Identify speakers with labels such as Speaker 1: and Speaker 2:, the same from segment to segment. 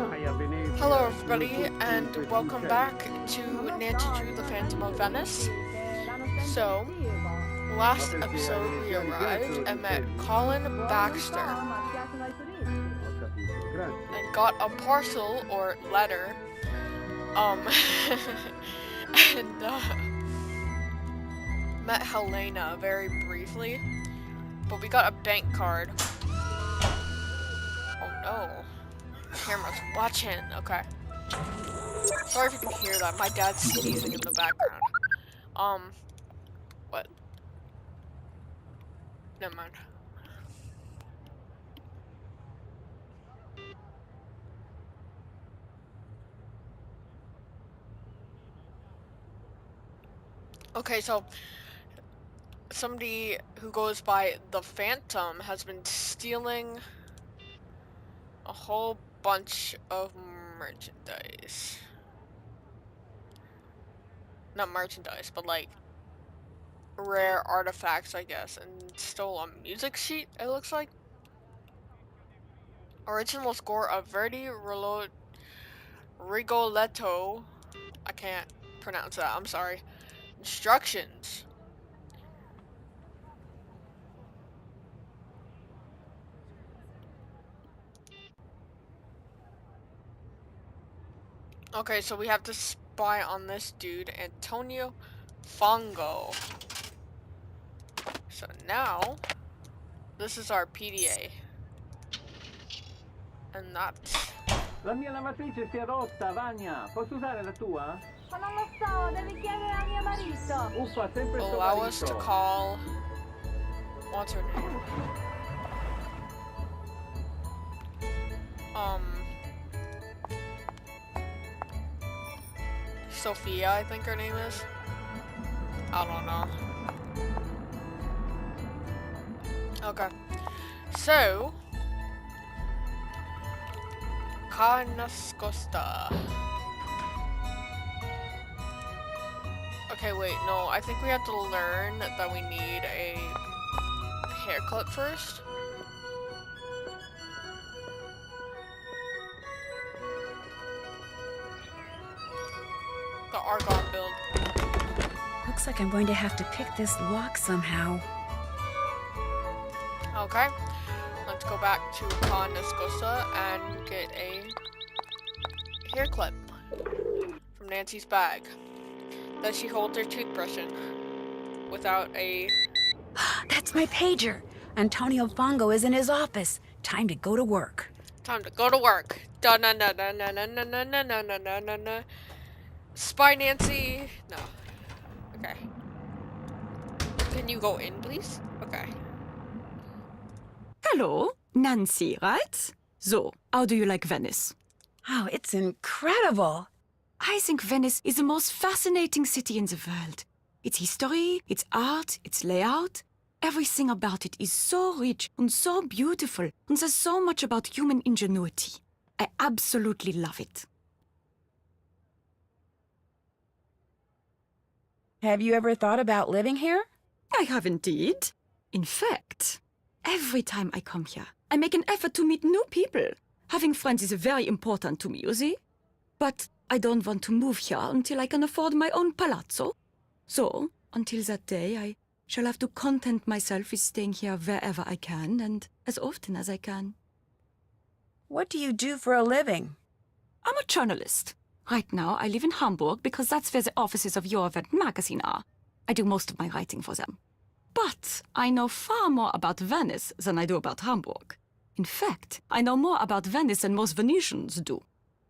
Speaker 1: Hello everybody, and welcome back to Nancy Drew the Phantom of Venice. So, last episode we arrived and met Colin Baxter and got a parcel or letter, and met Helena very briefly, but we got a bank card. Oh no. Camera's watching. Okay. Sorry if you can hear that. My dad's sneezing in the background. What? Never mind. Okay, so somebody who goes by the Phantom has been stealing a whole bunch of merchandise. Not merchandise, but like rare artifacts, I guess, and stole a music sheet, it looks like. Original score of Verdi Rigoletto. I can't pronounce that, I'm sorry. Instructions. Okay, so we have to spy on this dude, Antonio Fongo. So now, this is our PDA. And that's...
Speaker 2: La mia lavatrice si è rotta, Vania. Posso usare la tua?
Speaker 3: Ma non lo so, devi chiedere a mio marito.
Speaker 2: Uffa, sempre sto
Speaker 1: allow us to
Speaker 2: marito.
Speaker 1: call... What's her name? Sophia, I think her name is. I don't know. Okay. So... Carnascosta. Okay, wait, no, I think we have to learn that we need a hair clip first. The Argon build.
Speaker 4: Looks like I'm going to have to pick this lock somehow.
Speaker 1: Okay, let's go back to Carnascosta and get a hair clip from Nancy's bag that she holds her toothbrush in without a...
Speaker 4: That's my pager. Antonio Fongo is in his office. Time to go to work.
Speaker 1: Time to go to work. Da-na-na-na-na-na-na-na-na-na-na-na-na. Spy Nancy. No. Okay. Can you go in, please? Okay.
Speaker 5: Hello, Nancy, right? So, how do you like Venice?
Speaker 4: Oh, it's incredible.
Speaker 5: I think Venice is the most fascinating city in the world. Its history, its art, its layout, everything about it is so rich and so beautiful, and there's so much about human ingenuity. I absolutely love it.
Speaker 4: Have you ever thought about living here?
Speaker 5: I have indeed. In fact, every time I come here, I make an effort to meet new people. Having friends is very important to me, you see? But I don't want to move here until I can afford my own palazzo. So, until that day, I shall have to content myself with staying here wherever I can and as often as I can.
Speaker 4: What do you do for a living?
Speaker 5: I'm a journalist. Right now, I live in Hamburg because that's where the offices of Your Event magazine are. I do most of my writing for them. But I know far more about Venice than I do about Hamburg. In fact, I know more about Venice than most Venetians do.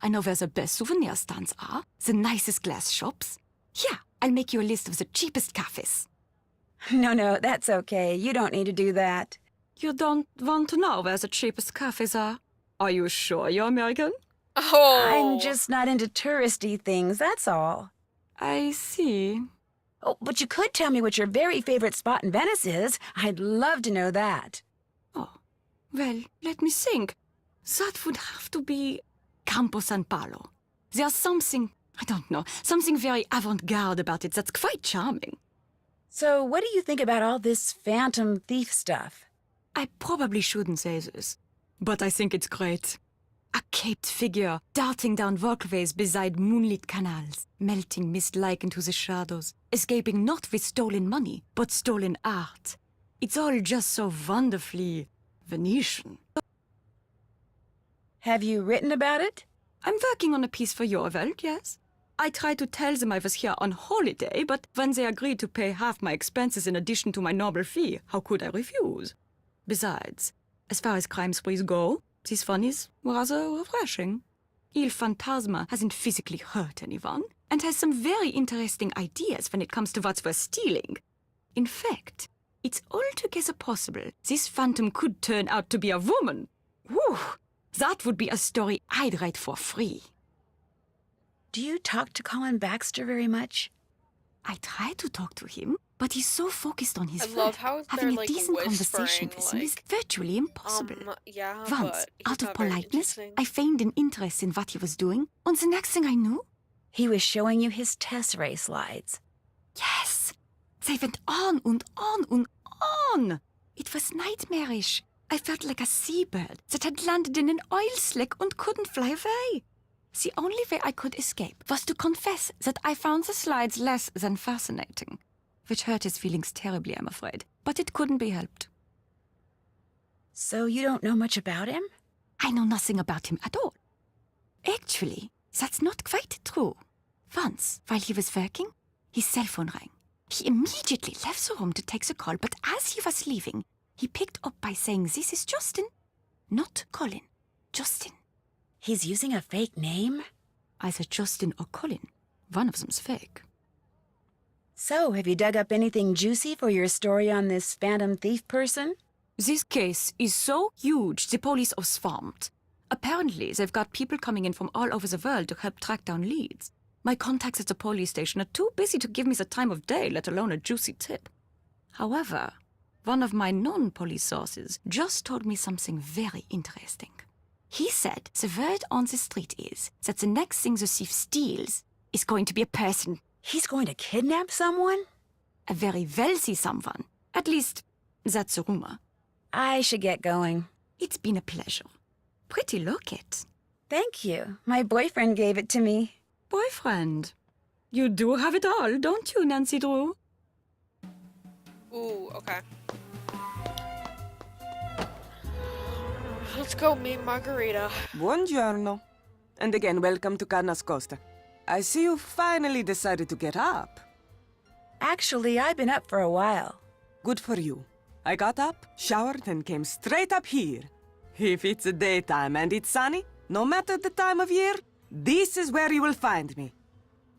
Speaker 5: I know where the best souvenir stands are, the nicest glass shops. Here, I'll make you a list of the cheapest cafes.
Speaker 4: No, that's okay. You don't need to do that.
Speaker 5: You don't want to know where the cheapest cafes are? Are you sure you're American?
Speaker 1: Oh!
Speaker 4: I'm just not into touristy things, that's all.
Speaker 5: I see.
Speaker 4: Oh, but you could tell me what your very favorite spot in Venice is. I'd love to know that.
Speaker 5: Oh, well, let me think. That would have to be Campo San Paolo. There's something, I don't know, something very avant-garde about it that's quite charming.
Speaker 4: So what do you think about all this phantom thief stuff?
Speaker 5: I probably shouldn't say this, but I think it's great. A caped figure darting down walkways beside moonlit canals, melting mist-like into the shadows, escaping not with stolen money, but stolen art. It's all just so wonderfully Venetian.
Speaker 4: Have you written about it?
Speaker 5: I'm working on a piece for your Welt, yes. I tried to tell them I was here on holiday, but when they agreed to pay half my expenses in addition to my normal fee, how could I refuse? Besides, as far as crime sprees go, this one is rather refreshing. Il Fantasma hasn't physically hurt anyone, and has some very interesting ideas when it comes to what's worth stealing. In fact, it's altogether possible this phantom could turn out to be a woman. Whew! That would be a story I'd write for free.
Speaker 4: Do you talk to Colin Baxter very much?
Speaker 5: I try to talk to him, but he's so focused on his
Speaker 1: I
Speaker 5: work.
Speaker 1: love how
Speaker 5: Having
Speaker 1: they're
Speaker 5: a
Speaker 1: like
Speaker 5: decent
Speaker 1: whispering,
Speaker 5: conversation with him is
Speaker 1: like,
Speaker 5: virtually impossible.
Speaker 1: yeah,
Speaker 5: Once,
Speaker 1: but he's
Speaker 5: out of
Speaker 1: not very
Speaker 5: politeness,
Speaker 1: interesting.
Speaker 5: I feigned an interest in what he was doing, and the next thing I knew,
Speaker 4: He was showing you his Tesserae slides.
Speaker 5: yes, they went on and on and on. It was nightmarish. I felt like a seabird that had landed in an oil slick and couldn't fly away. The only way I could escape was to confess that I found the slides less than fascinating, which hurt his feelings terribly, I'm afraid, but it couldn't be helped.
Speaker 4: So you don't know much about him?
Speaker 5: I know nothing about him at all. Actually, that's not quite true. Once, while he was working, his cell phone rang. He immediately left the room to take the call, but as he was leaving, he picked up by saying, "This is Justin." Not Colin, Justin.
Speaker 4: He's using a fake name?
Speaker 5: Either Justin or Colin. One of them's fake.
Speaker 4: So, have you dug up anything juicy for your story on this phantom thief person?
Speaker 5: This case is so huge, the police are swamped. Apparently, they've got people coming in from all over the world to help track down leads. My contacts at the police station are too busy to give me the time of day, let alone a juicy tip. However, one of my non-police sources just told me something very interesting. He said the word on the street is that the next thing the thief steals is going to be a person.
Speaker 4: He's going to kidnap someone?
Speaker 5: A very wealthy someone. At least, that's a rumor.
Speaker 4: I should get going.
Speaker 5: It's been a pleasure. Pretty locket.
Speaker 4: Thank you. My boyfriend gave it to me.
Speaker 5: Boyfriend. You do have it all, don't you, Nancy Drew?
Speaker 1: Ooh, okay. Let's go meet Margarita.
Speaker 6: Buongiorno. And again, welcome to Carnas Costa. I see you finally decided to get up.
Speaker 4: Actually, I've been up for a while.
Speaker 6: Good for you. I got up, showered, and came straight up here. If it's daytime and it's sunny, no matter the time of year, this is where you will find me.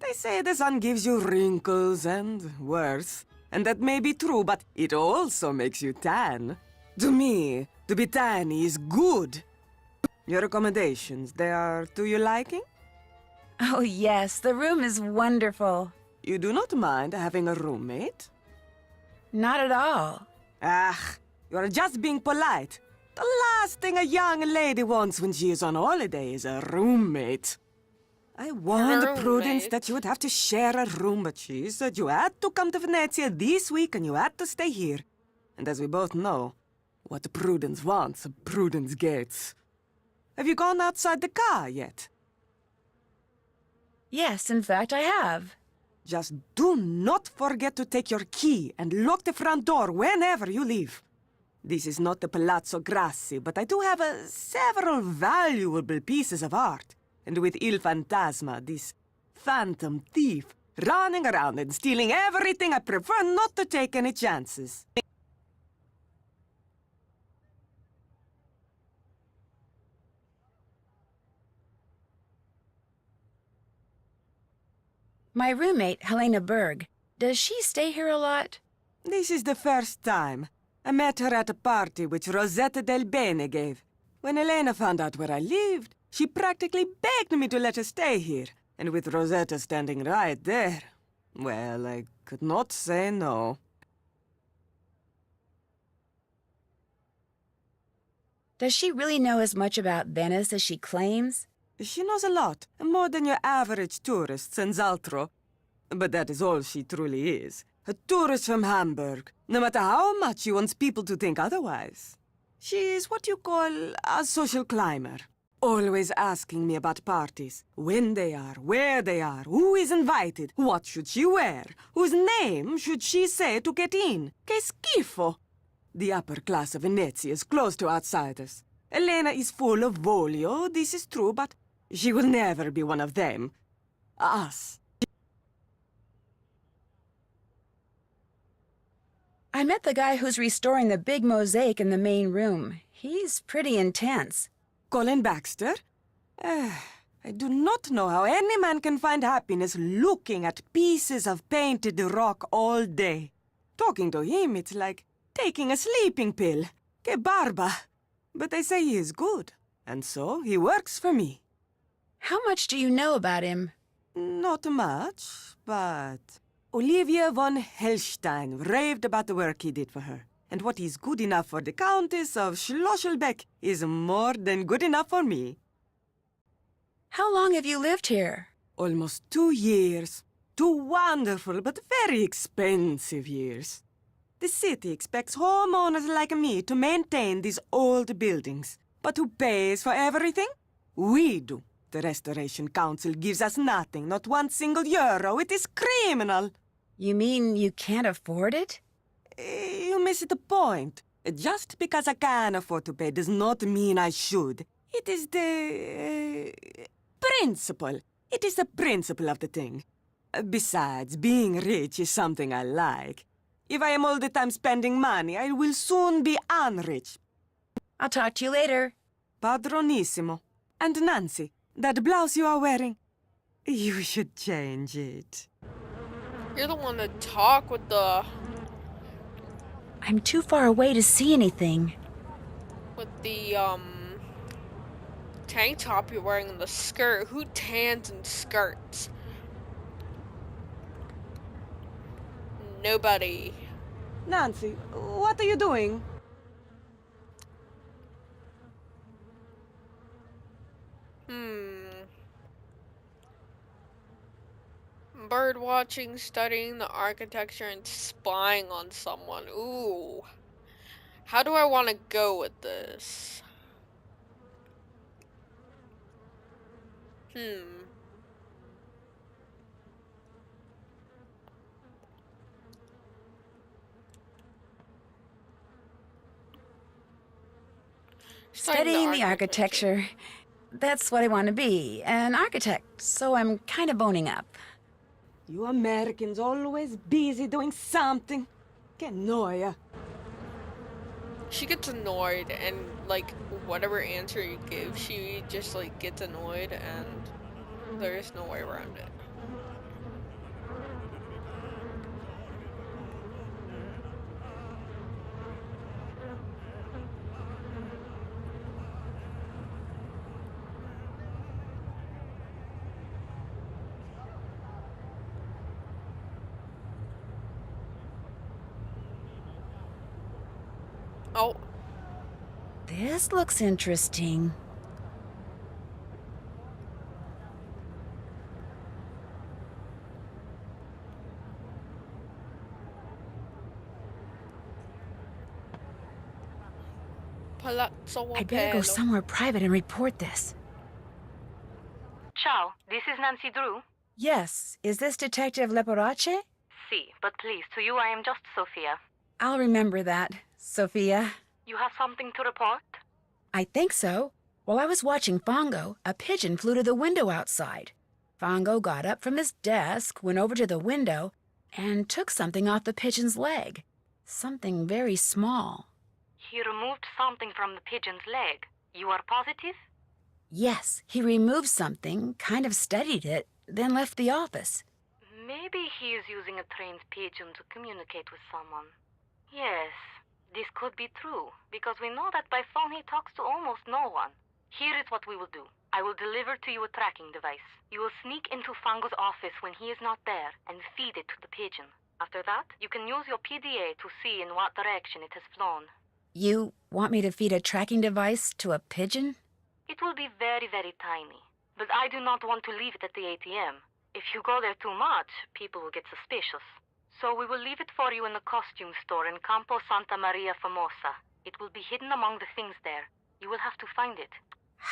Speaker 6: They say the sun gives you wrinkles and worse, and that may be true, but it also makes you tan. To me, to be tan is good. Your accommodations, they are to your liking?
Speaker 4: Oh, yes, the room is wonderful.
Speaker 6: You do not mind having a roommate?
Speaker 4: Not at all.
Speaker 6: Ah, you are just being polite. The last thing a young lady wants when she is on holiday is a roommate. I warned Prudence that you would have to share a room, but she said you had to come to Venezia this week and you had to stay here. And as we both know, what Prudence wants, Prudence gets. Have you gone outside the car yet?
Speaker 4: Yes, in fact, I have.
Speaker 6: Just do not forget to take your key and lock the front door whenever you leave. This is not the Palazzo Grassi, but I do have several valuable pieces of art. And with Il Fantasma, this phantom thief, running around and stealing everything, I prefer not to take any chances.
Speaker 4: My roommate, Helena Berg, does she stay here a lot?
Speaker 6: This is the first time. I met her at a party which Rosetta Del Bene gave. When Elena found out where I lived, she practically begged me to let her stay here. And with Rosetta standing right there, well, I could not say no.
Speaker 4: Does she really know as much about Venice as she claims?
Speaker 6: She knows a lot, more than your average tourist, Senz'altro. But that is all she truly is. A tourist from Hamburg, no matter how much she wants people to think otherwise. She is what you call a social climber. always asking me about parties. When they are, where they are, who is invited, what should she wear, whose name should she say to get in. Che schifo! The upper class of Venezia is closed to outsiders. Elena is full of voglio, this is true, but she will never be one of them. Us.
Speaker 4: I met the guy who's restoring the big mosaic in the main room. He's pretty intense.
Speaker 6: Colin Baxter? I do not know how any man can find happiness looking at pieces of painted rock all day. Talking to him, it's like taking a sleeping pill. Que barba! But they say he is good, and so he works for me.
Speaker 4: How much do you know about him?
Speaker 6: Not much, but Olivia von Hellstein raved about the work he did for her. And what is good enough for the Countess of Schlosselbeck is more than good enough for me.
Speaker 4: How long have you lived here?
Speaker 6: Almost 2 years. 2 wonderful but very expensive years. The city expects homeowners like me to maintain these old buildings. But who pays for everything? We do. The Restoration Council gives us nothing, not 1 single euro. It is criminal.
Speaker 4: You mean you can't afford it?
Speaker 6: You miss the point. Just because I can afford to pay does not mean I should. It is the principle. It is the principle of the thing. Besides, being rich is something I like. If I am all the time spending money, I will soon be unrich.
Speaker 4: I'll talk to you later.
Speaker 6: Padronissimo. And Nancy, that blouse you are wearing, you should change it.
Speaker 1: You're the one to talk with the
Speaker 4: I'm too far away to see anything.
Speaker 1: tank top you're wearing and the skirt. Who tans in skirts? Nobody.
Speaker 6: Nancy, what are you doing?
Speaker 1: Bird watching, studying the architecture, and spying on someone. Ooh. How do I want to go with this?
Speaker 4: Studying the architecture. That's what I want to be, an architect, so I'm kind of owning up.
Speaker 6: You Americans always busy doing something. Que noia.
Speaker 1: She gets annoyed, and like whatever answer you give, she just like gets annoyed, and there's no way around it. Oh.
Speaker 4: This looks interesting.
Speaker 1: Palazzo
Speaker 4: I'd better go
Speaker 1: Apello.
Speaker 4: somewhere private and report this.
Speaker 7: Ciao, this is Nancy Drew.
Speaker 4: Yes, is this Detective Leporace?
Speaker 7: Si, but please, to you I am just Sophia.
Speaker 4: I'll remember that, Sophia.
Speaker 7: You have something to report?
Speaker 4: I think so. While I was watching Fongo, a pigeon flew to the window outside. Fongo got up from his desk, went over to the window, and took something off the pigeon's leg. Something very small.
Speaker 7: He removed something from the pigeon's leg. You are positive?
Speaker 4: Yes, he removed something, kind of studied it, then left the office.
Speaker 7: Maybe he is using a trained pigeon to communicate with someone. Yes, this could be true, because we know that by phone he talks to almost no one. Here is what we will do. I will deliver to you a tracking device. You will sneak into Fango's office when he is not there and feed it to the pigeon. After that, you can use your PDA to see in what direction it has flown.
Speaker 4: You want me to feed a tracking device to a pigeon?
Speaker 7: It will be very, very tiny. But I do not want to leave it at the ATM. If you go there too much, people will get suspicious. So we will leave it for you in the costume store in Campo Santa Maria Famosa. It will be hidden among the things there. You will have to find it.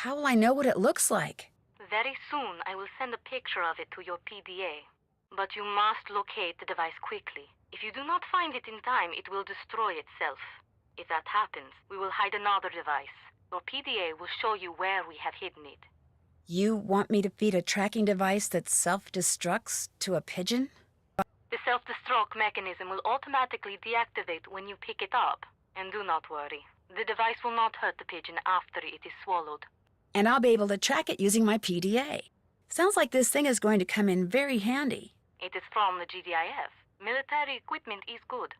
Speaker 4: How will I know what it looks like?
Speaker 7: Very soon, I will send a picture of it to your PDA. But you must locate the device quickly. If you do not find it in time, it will destroy itself. If that happens, we will hide another device. Your PDA will show you where we have hidden it.
Speaker 4: You want me to feed a tracking device that self-destructs to a pigeon?
Speaker 7: The self-destruct mechanism will automatically deactivate when you pick it up. And do not worry. The device will not hurt the pigeon after it is swallowed.
Speaker 4: And I'll be able to track it using my PDA. Sounds like this thing is going to come in very handy.
Speaker 7: It is from the GDIF. Military equipment is good.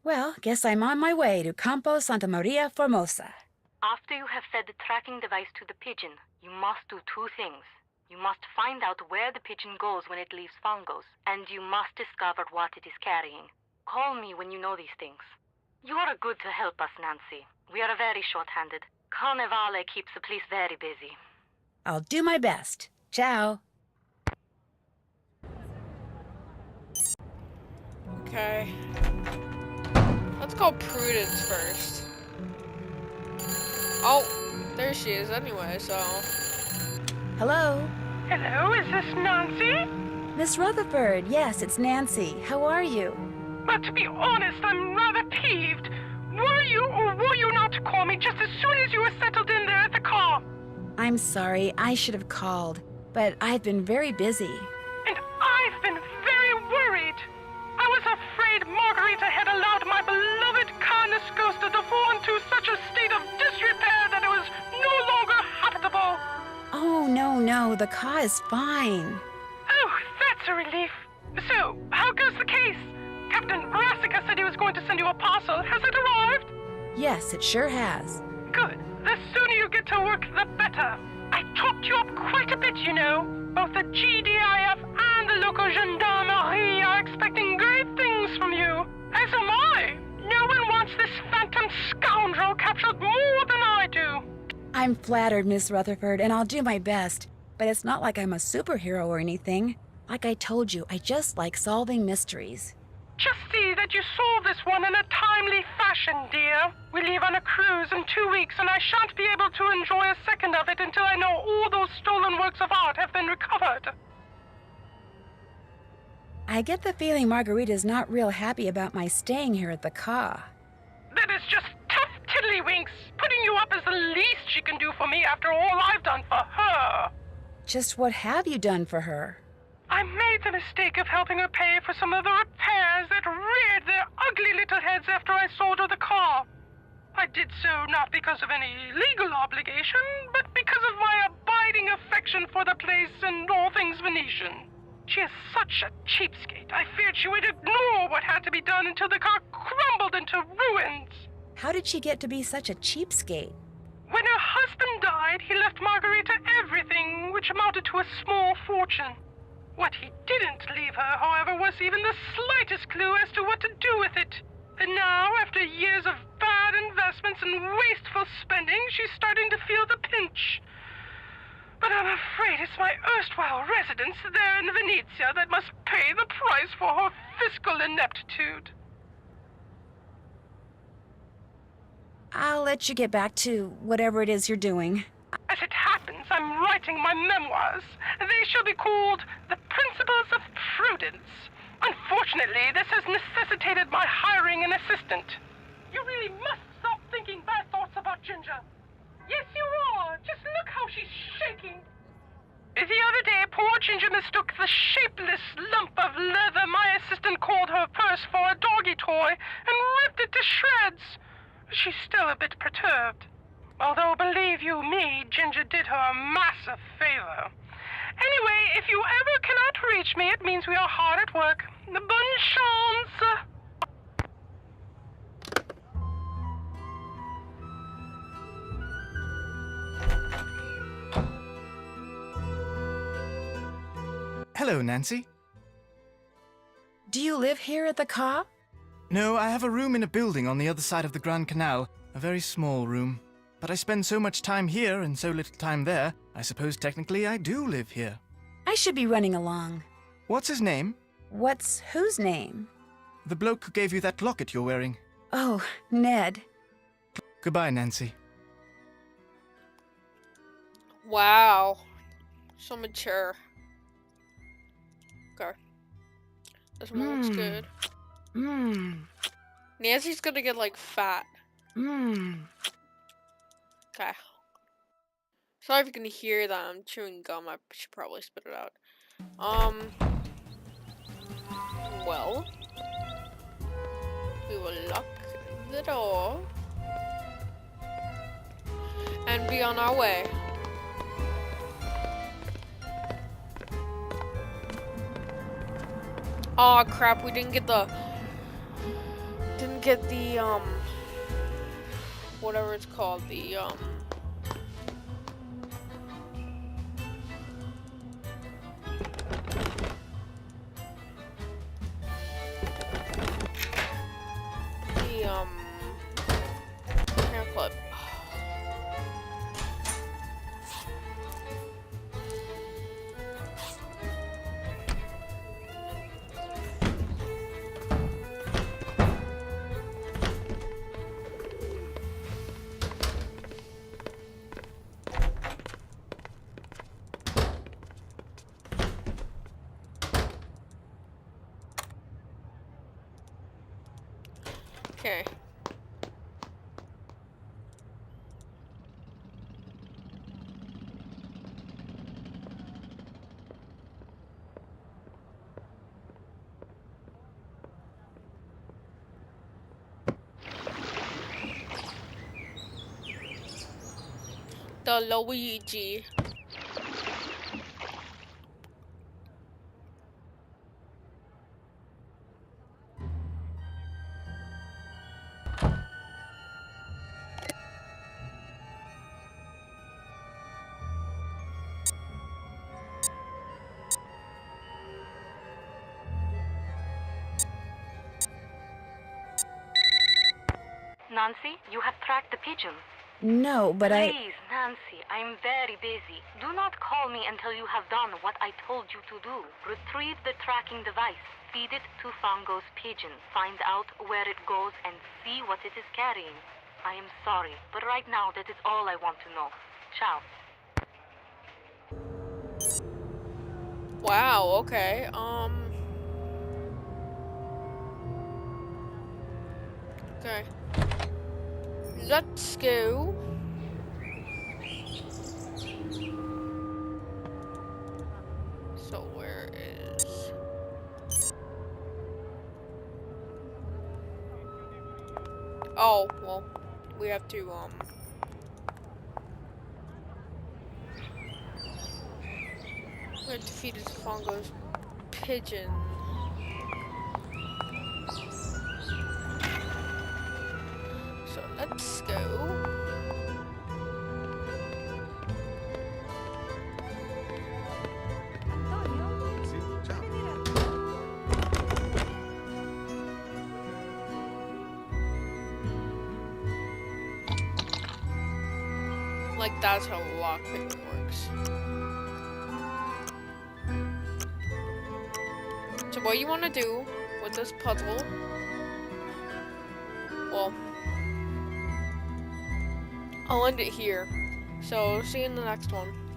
Speaker 4: Well, guess I'm on my way to Campo Santa Maria Formosa.
Speaker 7: After you have fed the tracking device to the pigeon, you must do two things. You must find out where the pigeon goes when it leaves Fongos, and you must discover what it is carrying. Call me when you know these things. You are good to help us, Nancy. We are very short-handed. Carnevale keeps the police very busy.
Speaker 4: I'll do my best. Ciao.
Speaker 1: Okay. Let's call Prudence first. Oh, there she is anyway, so...
Speaker 4: Hello?
Speaker 8: Hello, is this Nancy?
Speaker 4: Miss Rutherford, yes, it's Nancy. How are you?
Speaker 8: But to be honest, I'm rather peeved. Were you or were you not to call me just as soon as you were settled in there at the car?
Speaker 4: I'm sorry, I should have called, but I've been very busy.
Speaker 8: And I've been very worried. I was afraid Margarita had allowed my beloved Carnescosta to fall into such a state of disrepair that it was no longer habitable.
Speaker 4: Oh, no, the car is fine.
Speaker 8: Oh, that's a relief. So, how goes the case? Captain Brassica said he was going to send you a parcel. Has it arrived?
Speaker 4: Yes, it sure has.
Speaker 8: Good. The sooner you get to work, the better. I talked you up quite a bit, you know. Both the GDIF and the local gendarmerie are expecting great things from you. As am I. No one wants this phantom scoundrel captured more than I do.
Speaker 4: I'm flattered, Miss Rutherford, and I'll do my best. But it's not like I'm a superhero or anything. Like I told you, I just like solving mysteries.
Speaker 8: Just see that you solve this one in a timely fashion, dear. We leave on a cruise in 2 weeks, and I shan't be able to enjoy a second of it until I know all those stolen works of art have been recovered.
Speaker 4: I get the feeling Margarita's not real happy about my staying here at the car.
Speaker 8: That is just tough tiddlywinks. Putting you up is the least she can do for me after all I've done for her.
Speaker 4: Just what have you done for her?
Speaker 8: I made the mistake of helping her pay for some of the repairs that reared their ugly little heads after I sold her the car. I did so not because of any legal obligation, but because of my abiding affection for the place and all things Venetian. She is such a cheapskate. I feared she would ignore what had to be done until the car crumbled into ruins.
Speaker 4: How did she get to be such a cheapskate?
Speaker 8: When her husband died, he left Margarita everything, which amounted to a small fortune. What he didn't leave her, however, was even the slightest clue as to what to do with it. And now, after years of bad investments and wasteful spending, she's starting to feel the pinch. But I'm afraid it's my erstwhile residence there in Venezia that must pay the price for her fiscal ineptitude.
Speaker 4: I'll let you get back to whatever it is you're doing.
Speaker 8: As it happens, I'm writing my memoirs. They shall be called The Principles of Prudence. Unfortunately, this has necessitated my hiring an assistant. You really must stop thinking bad thoughts about Ginger. Yes, you are. Just look how she's shaking. The other day, poor Ginger mistook the shapeless lump of leather my assistant called her purse for a doggy toy and ripped it to shreds. She's still a bit perturbed. Although, believe you me, Ginger did her a massive favor. Anyway, if you ever cannot reach me, it means we are hard at work. Bonne chance!
Speaker 9: Hello, Nancy.
Speaker 4: Do you live here at the car?
Speaker 9: No, I have a room in a building on the other side of the Grand Canal. A very small room. But I spend so much time here and so little time there, I suppose technically I do live here.
Speaker 4: I should be running along.
Speaker 9: What's his name?
Speaker 4: What's whose name?
Speaker 9: The bloke who gave you that locket you're wearing.
Speaker 4: Oh, Ned.
Speaker 9: Goodbye, Nancy.
Speaker 1: Wow. So mature. Okay. This one looks good. Nancy's gonna get like fat. Okay. Sorry if you can hear that. I'm chewing gum. I should probably spit it out. Well. We will lock the door. And be on our way. Oh crap, we didn't get the whatever it's called, the hair clip. Okay. The Luigi.
Speaker 7: Nancy, you have tracked the pigeons.
Speaker 4: No, but
Speaker 7: Please, Nancy, I'm very busy. Do not call me until you have done what I told you to do. Retrieve the tracking device. Feed it to Fango's pigeon. Find out where it goes and see what it is carrying. I am sorry, but right now that is all I want to know. Ciao.
Speaker 1: Wow, okay. Okay. Let's go. So where is... Oh, well, we have to, we have to feed it to Fongo's pigeon. So let's go. Like, that's how lockpicking works. So what you want to do with this puzzle, well, I'll end it here. So see you in the next one.